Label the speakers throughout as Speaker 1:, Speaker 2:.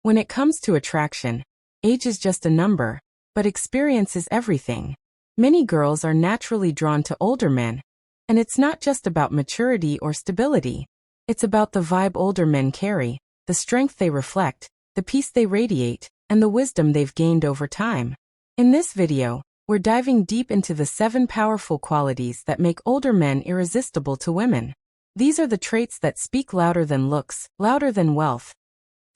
Speaker 1: When it comes to attraction, age is just a number, but experience is everything. Many girls are naturally drawn to older men, and it's not just about maturity or stability. It's about the vibe older men carry, the strength they reflect, the peace they radiate, and the wisdom they've gained over time. In this video, we're diving deep into the 7 powerful qualities that make older men irresistible to women. These are the traits that speak louder than looks, louder than wealth.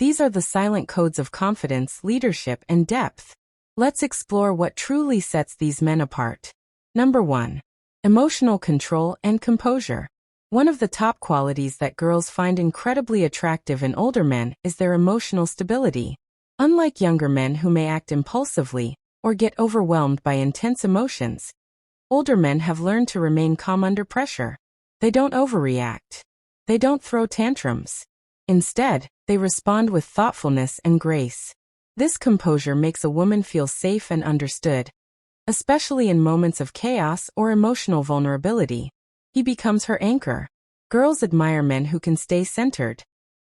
Speaker 1: These are the silent codes of confidence, leadership, and depth. Let's explore what truly sets these men apart. Number 1. Emotional control and composure. One of the top qualities that girls find incredibly attractive in older men is their emotional stability. Unlike younger men who may act impulsively or get overwhelmed by intense emotions, older men have learned to remain calm under pressure. They don't overreact. They don't throw tantrums. Instead, they respond with thoughtfulness and grace. This composure makes a woman feel safe and understood, especially in moments of chaos or emotional vulnerability. He becomes her anchor. Girls admire men who can stay centered.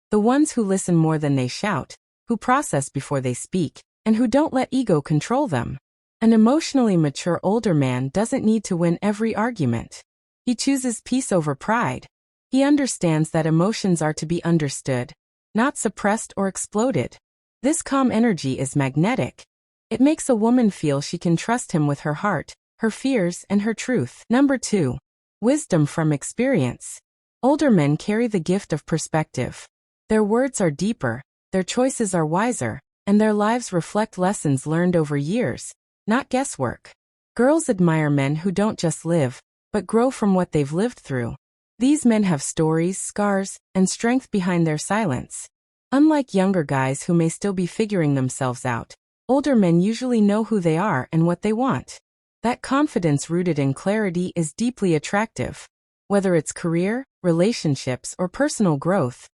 Speaker 1: The ones who listen more than they shout, who process before they speak, and who don't let ego control them. An emotionally mature older man doesn't need to win every argument. He chooses peace over pride. He understands that emotions are to be understood, not suppressed or exploded. This calm energy is magnetic. It makes a woman feel she can trust him with her heart, her fears, and her truth. Number 2. Wisdom from experience. Older men carry the gift of perspective. Their words are deeper, their choices are wiser, and their lives reflect lessons learned over years, not guesswork. Girls admire men who don't just live, but grow from what they've lived through. These men have stories, scars, and strength behind their silence. Unlike younger guys who may still be figuring themselves out, older men usually know who they are and what they want. That confidence rooted in clarity is deeply attractive. Whether it's career, relationships, or personal growth,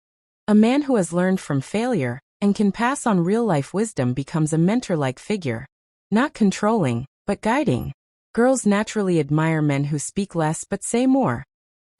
Speaker 1: a man who has learned from failure and can pass on real-life wisdom becomes a mentor-like figure. Not controlling, but guiding. Girls naturally admire men who speak less but say more,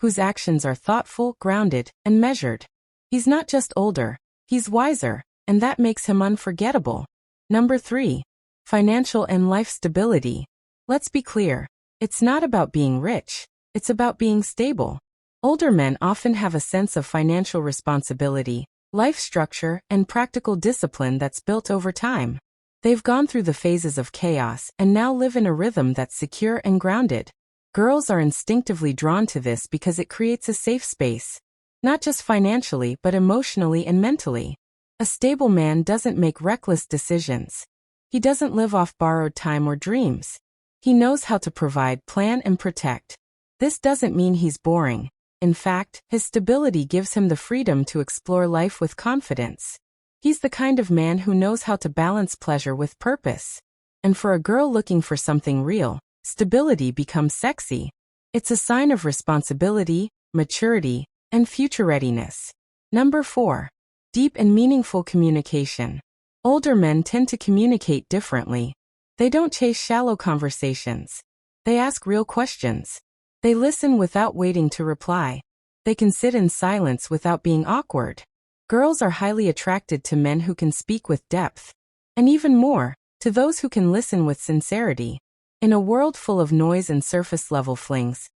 Speaker 1: whose actions are thoughtful, grounded, and measured. He's not just older, he's wiser, and that makes him unforgettable. Number 3. Financial and life stability. Let's be clear, it's not about being rich, it's about being stable. Older men often have a sense of financial responsibility, life structure, and practical discipline that's built over time. They've gone through the phases of chaos and now live in a rhythm that's secure and grounded. Girls are instinctively drawn to this because it creates a safe space, not just financially but emotionally and mentally. A stable man doesn't make reckless decisions. He doesn't live off borrowed time or dreams. He knows how to provide, plan, and protect. This doesn't mean he's boring. In fact, his stability gives him the freedom to explore life with confidence. He's the kind of man who knows how to balance pleasure with purpose. And for a girl looking for something real, stability becomes sexy. It's a sign of responsibility, maturity, and future readiness. Number 4. Deep and meaningful communication. Older men tend to communicate differently. They don't chase shallow conversations. They ask real questions. They listen without waiting to reply. They can sit in silence without being awkward. Girls are highly attracted to men who can speak with depth. And even more, to those who can listen with sincerity. In a world full of noise and surface-level flings,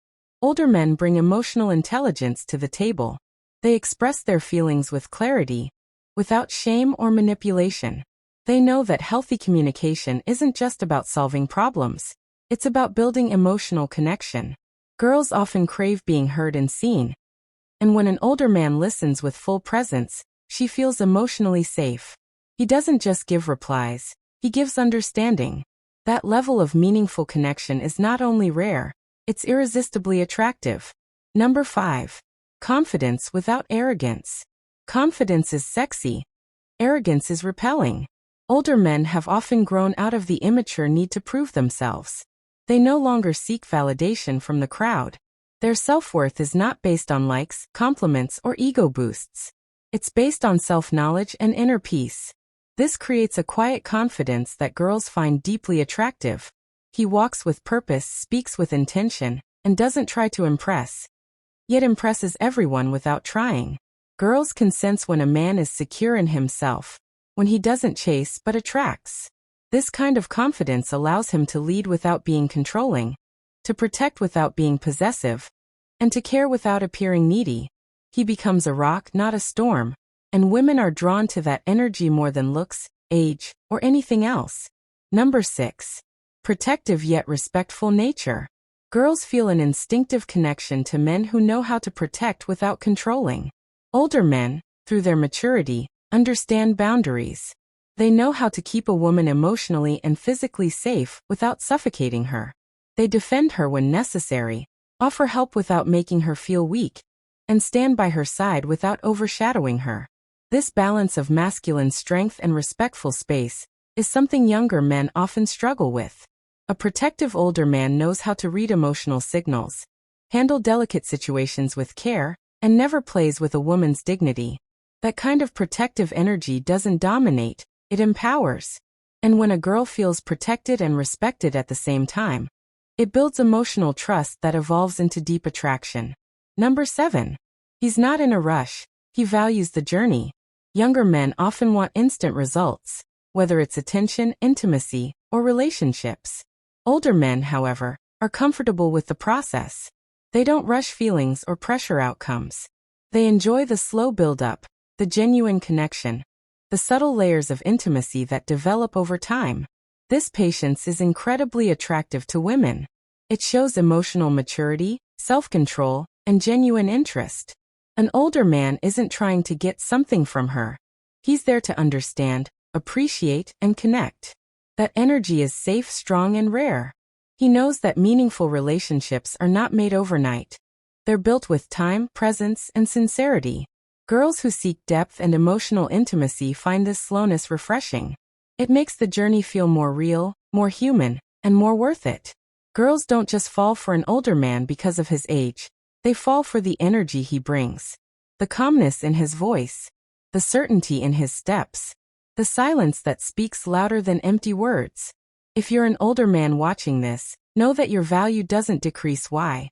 Speaker 1: older men bring emotional intelligence to the table. They express their feelings with clarity, without shame or manipulation. They know that healthy communication isn't just about solving problems. It's about building emotional connection. Girls often crave being heard and seen. And when an older man listens with full presence, she feels emotionally safe. He doesn't just give replies, he gives understanding. That level of meaningful connection is not only rare, it's irresistibly attractive. Number 5. Confidence without arrogance. Confidence is sexy. Arrogance is repelling. Older men have often grown out of the immature need to prove themselves. They no longer seek validation from the crowd. Their self-worth is not based on likes, compliments, or ego boosts. It's based on self-knowledge and inner peace. This creates a quiet confidence that girls find deeply attractive. He walks with purpose, speaks with intention, and doesn't try to impress, yet impresses everyone without trying. Girls can sense when a man is secure in himself. when he doesn't chase but attracts. This kind of confidence allows him to lead without being controlling, to protect without being possessive, and to care without appearing needy. He becomes a rock, not a storm, and women are drawn to that energy more than looks, age, or anything else. Number 6. Protective yet respectful nature. Girls feel an instinctive connection to men who know how to protect without controlling. Older men, through their maturity, understand boundaries. They know how to keep a woman emotionally and physically safe without suffocating her. They defend her when necessary, offer help without making her feel weak, and stand by her side without overshadowing her. This balance of masculine strength and respectful space is something younger men often struggle with. A protective older man knows how to read emotional signals, handle delicate situations with care, and never plays with a woman's dignity. That kind of protective energy doesn't dominate, it empowers. And when a girl feels protected and respected at the same time, it builds emotional trust that evolves into deep attraction. Number 7. He's not in a rush, he values the journey. Younger men often want instant results, whether it's attention, intimacy, or relationships. Older men, however, are comfortable with the process. They don't rush feelings or pressure outcomes. They enjoy the slow build-up, the genuine connection, the subtle layers of intimacy that develop over time. This patience is incredibly attractive to women. It shows emotional maturity, self-control, and genuine interest. An older man isn't trying to get something from her. He's there to understand, appreciate, and connect. That energy is safe, strong, and rare. He knows that meaningful relationships are not made overnight. They're built with time, presence, and sincerity. Girls who seek depth and emotional intimacy find this slowness refreshing. It makes the journey feel more real, more human, and more worth it. Girls don't just fall for an older man because of his age. They fall for the energy he brings. The calmness in his voice. The certainty in his steps. The silence that speaks louder than empty words. If you're an older man watching this, know that your value doesn't decrease. Why?